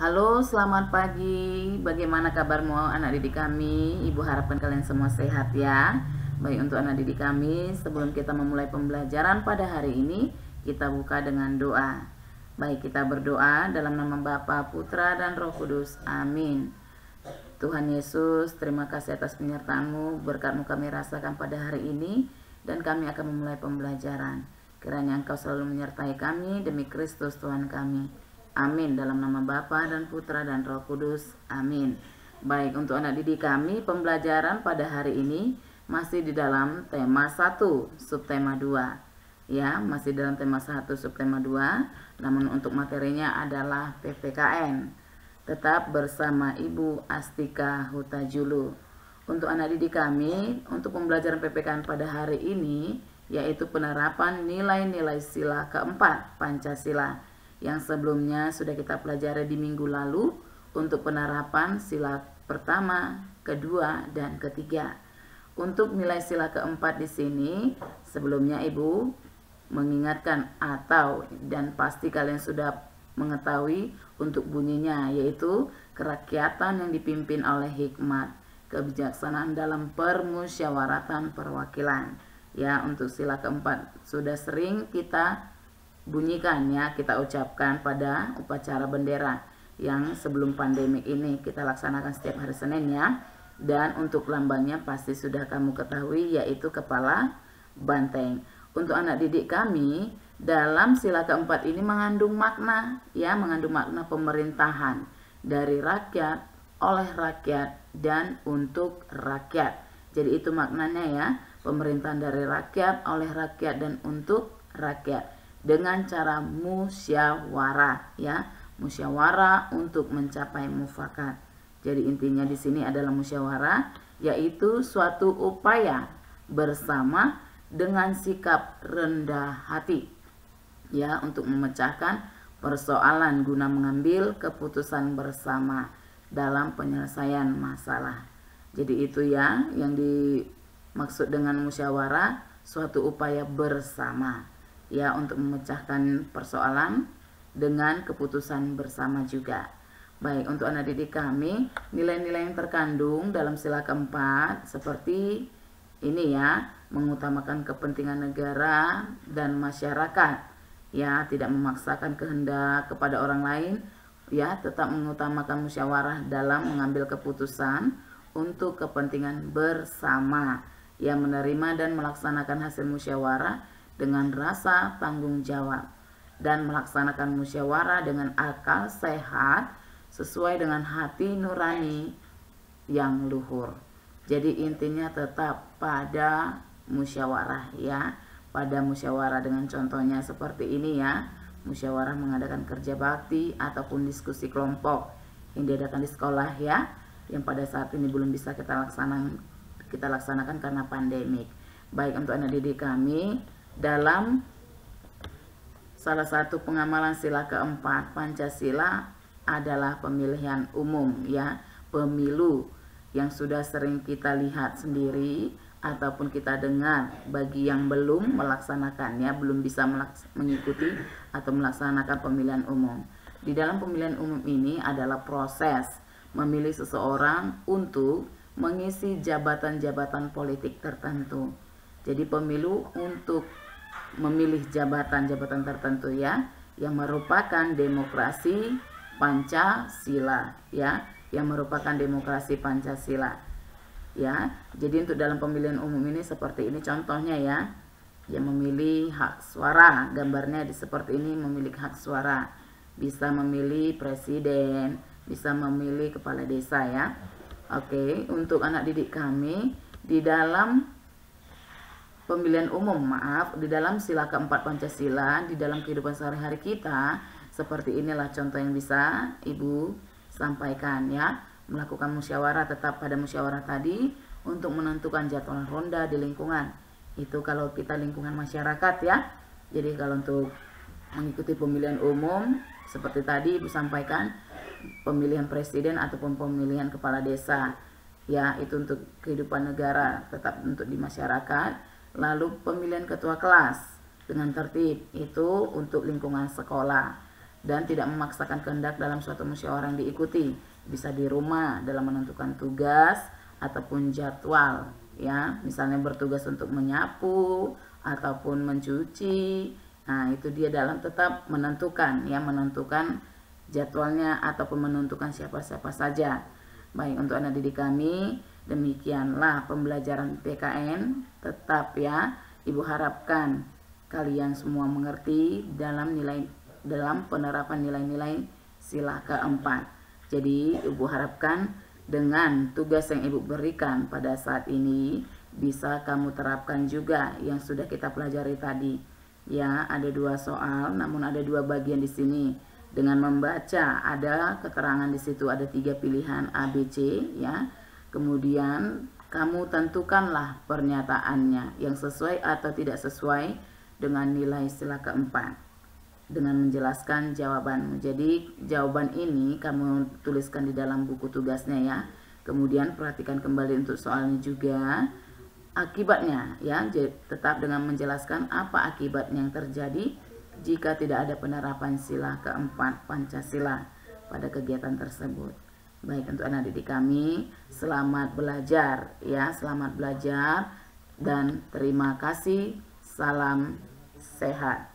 Halo, selamat pagi. Bagaimana kabarmu anak didik kami? Ibu harapkan kalian semua sehat ya. Baik, untuk anak didik kami, sebelum kita memulai pembelajaran pada hari ini, kita buka dengan doa. Baik, kita berdoa dalam nama Bapa, Putra, dan Roh Kudus. Amin. Tuhan Yesus, terima kasih atas penyertaan-Mu, berkat-Mu kami rasakan pada hari ini, dan kami akan memulai pembelajaran. Kiranya Engkau selalu menyertai kami demi Kristus Tuhan kami. Amin. Dalam nama Bapa dan Putra dan Roh Kudus. Amin. Baik, untuk anak didik kami, pembelajaran pada hari ini masih di dalam tema 1, subtema 2. Ya, masih dalam tema 1, subtema 2. Namun untuk materinya adalah PPKN. Tetap bersama Ibu Astika Hutajulu. Untuk anak didik kami, untuk pembelajaran PPKN pada hari ini, yaitu penerapan nilai-nilai sila keempat Pancasila, yang sebelumnya sudah kita pelajari di minggu lalu untuk penerapan sila pertama, kedua, dan ketiga. Untuk nilai sila keempat di sini, sebelumnya Ibu mengingatkan dan pasti kalian sudah mengetahui untuk bunyinya, yaitu kerakyatan yang dipimpin oleh hikmat, kebijaksanaan dalam permusyawaratan perwakilan. Ya, untuk sila keempat sudah sering kita bunyikan ya, kita ucapkan pada upacara bendera yang sebelum pandemik ini kita laksanakan setiap hari Senin ya. Dan untuk lambangnya pasti sudah kamu ketahui, yaitu kepala banteng. Untuk anak didik kami, dalam sila keempat ini mengandung makna ya, mengandung makna pemerintahan dari rakyat, oleh rakyat, dan untuk rakyat. Jadi itu maknanya ya, pemerintahan dari rakyat, oleh rakyat, dan untuk rakyat, dengan cara musyawarah ya, musyawarah untuk mencapai mufakat. Jadi intinya di sini adalah musyawarah, yaitu suatu upaya bersama dengan sikap rendah hati ya, untuk memecahkan persoalan guna mengambil keputusan bersama dalam penyelesaian masalah. Jadi itu ya yang dimaksud dengan musyawarah, suatu upaya bersama ya, untuk memecahkan persoalan dengan keputusan bersama juga. Baik, untuk anak didik kami, nilai-nilai yang terkandung dalam sila keempat seperti ini ya, mengutamakan kepentingan negara dan masyarakat ya, tidak memaksakan kehendak kepada orang lain ya, tetap mengutamakan musyawarah dalam mengambil keputusan untuk kepentingan bersama ya, menerima dan melaksanakan hasil musyawarah dengan rasa tanggung jawab, dan melaksanakan musyawarah dengan akal sehat sesuai dengan hati nurani yang luhur. Jadi intinya tetap pada musyawarah ya, pada musyawarah dengan contohnya seperti ini ya, musyawarah mengadakan kerja bakti ataupun diskusi kelompok yang diadakan di sekolah ya, yang pada saat ini belum bisa kita laksanakan karena pandemik. Baik, untuk anak didik kami, dalam salah satu pengamalan sila keempat Pancasila adalah pemilihan umum ya, pemilu yang sudah sering kita lihat sendiri ataupun kita dengar. Bagi yang belum melaksanakannya, belum bisa mengikuti atau melaksanakan pemilihan umum, di dalam pemilihan umum ini adalah proses memilih seseorang untuk mengisi jabatan-jabatan politik tertentu. Jadi pemilu untuk memilih jabatan-jabatan tertentu ya, yang merupakan demokrasi Pancasila ya, yang merupakan demokrasi Pancasila ya. Jadi untuk dalam pemilihan umum ini seperti ini contohnya ya, yang memilih hak suara, gambarnya seperti ini, memilih hak suara, bisa memilih presiden, bisa memilih kepala desa ya. Oke, untuk anak didik kami, di dalam pemilihan umum, di dalam sila keempat Pancasila, di dalam kehidupan sehari-hari kita, seperti inilah contoh yang bisa Ibu sampaikan ya. Melakukan musyawarah, tetap pada musyawarah tadi untuk menentukan jadwal ronda di lingkungan. Itu kalau kita lingkungan masyarakat ya. Jadi kalau untuk mengikuti pemilihan umum, seperti tadi Ibu sampaikan, pemilihan presiden ataupun pemilihan kepala desa ya, itu untuk kehidupan negara, tetap untuk di masyarakat. Lalu pemilihan ketua kelas dengan tertib, itu untuk lingkungan sekolah. dan tidak memaksakan kehendak dalam suatu musyawarah yang diikuti. Bisa di rumah dalam menentukan tugas ataupun jadwal, ya, misalnya bertugas untuk menyapu ataupun mencuci. Nah, itu dia dalam tetap menentukan, ya, menentukan jadwalnya ataupun menentukan siapa-siapa saja. Baik, untuk anak didik kami, demikianlah pembelajaran PKN. Tetap, ya, Ibu harapkan kalian semua mengerti dalam penerapan nilai-nilai sila keempat. Jadi Ibu harapkan dengan tugas yang Ibu berikan pada saat ini bisa kamu terapkan juga yang sudah kita pelajari tadi. Ya, ada 2 soal, namun ada 2 bagian di sini. Dengan membaca, ada keterangan di situ, ada 3 pilihan A, B, C, ya. Kemudian kamu tentukanlah pernyataannya yang sesuai atau tidak sesuai dengan nilai sila keempat dengan menjelaskan jawabanmu. Jadi jawaban ini kamu tuliskan di dalam buku tugasnya, ya. Kemudian perhatikan kembali untuk soalnya juga akibatnya, ya. Tetap dengan menjelaskan apa akibat yang terjadi jika tidak ada penerapan sila keempat Pancasila pada kegiatan tersebut. Baik, untuk anak didik kami, selamat belajar, ya, selamat belajar dan terima kasih. Salam sehat.